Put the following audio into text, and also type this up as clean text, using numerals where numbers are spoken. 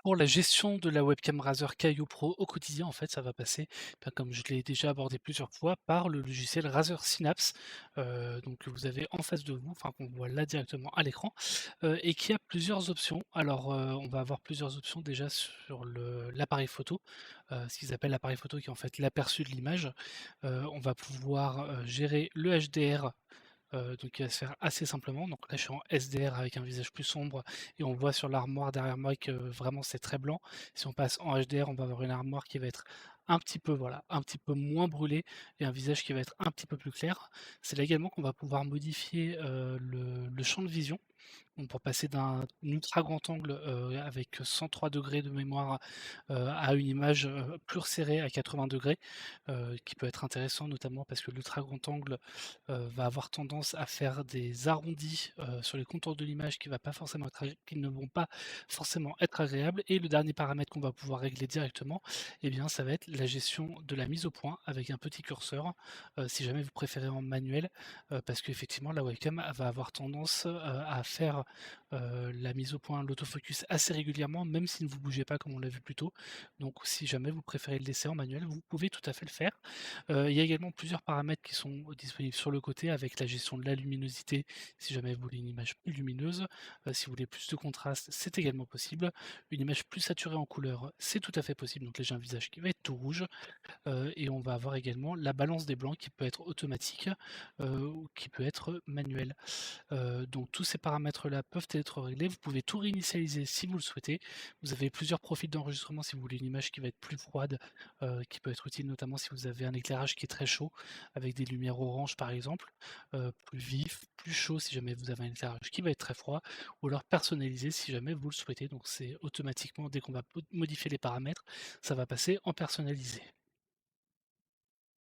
Pour la gestion de la webcam Razer Kaio Pro au quotidien, en fait, ça va passer, bah, comme je l'ai déjà abordé plusieurs fois, par le logiciel Razer Synapse, donc que vous avez en face de vous, enfin qu'on voit là directement à l'écran, et qui a plusieurs options. Alors, on va avoir plusieurs options déjà sur l'appareil photo, ce qu'ils appellent l'appareil photo qui est en fait l'aperçu de l'image. On va pouvoir, gérer le HDR. Donc qui va se faire assez simplement. Donc là, je suis en SDR avec un visage plus sombre et on voit sur l'armoire derrière moi que vraiment c'est très blanc. Si on passe en HDR, on va avoir une armoire qui va être un petit peu, voilà, un petit peu moins brûlée et un visage qui va être un petit peu plus clair. C'est là également qu'on va pouvoir modifier le champ de vision. Donc pour passer d'un ultra grand angle avec 103 degrés de mémoire à une image plus resserrée à 80 degrés, qui peut être intéressant notamment parce que l'ultra grand angle va avoir tendance à faire des arrondis sur les contours de l'image qui ne vont pas forcément être agréables. Et le dernier paramètre qu'on va pouvoir régler directement, eh bien, ça va être la gestion de la mise au point avec un petit curseur, si jamais vous préférez en manuel, parce qu'effectivement la webcam va avoir tendance à faire la mise au point, l'autofocus assez régulièrement, même si ne vous bougez pas comme on l'a vu plus tôt. Donc si jamais vous préférez le laisser en manuel, vous pouvez tout à fait le faire. Il y a également plusieurs paramètres qui sont disponibles sur le côté avec la gestion de la luminosité, si jamais vous voulez une image plus lumineuse. Si vous voulez plus de contraste, c'est également possible. Une image plus saturée en couleur, c'est tout à fait possible. Donc là j'ai un visage qui va être tout rouge. Et on va avoir également la balance des blancs qui peut être automatique ou qui peut être manuelle. Donc tous ces paramètres-là peuvent être réglés. Vous pouvez tout réinitialiser si vous le souhaitez. Vous avez plusieurs profils d'enregistrement si vous voulez une image qui va être plus froide, qui peut être utile notamment si vous avez un éclairage qui est très chaud, avec des lumières oranges par exemple, plus vif, plus chaud si jamais vous avez un éclairage qui va être très froid, ou alors personnalisé si jamais vous le souhaitez. Donc c'est automatiquement, dès qu'on va modifier les paramètres, ça va passer en personnalisé.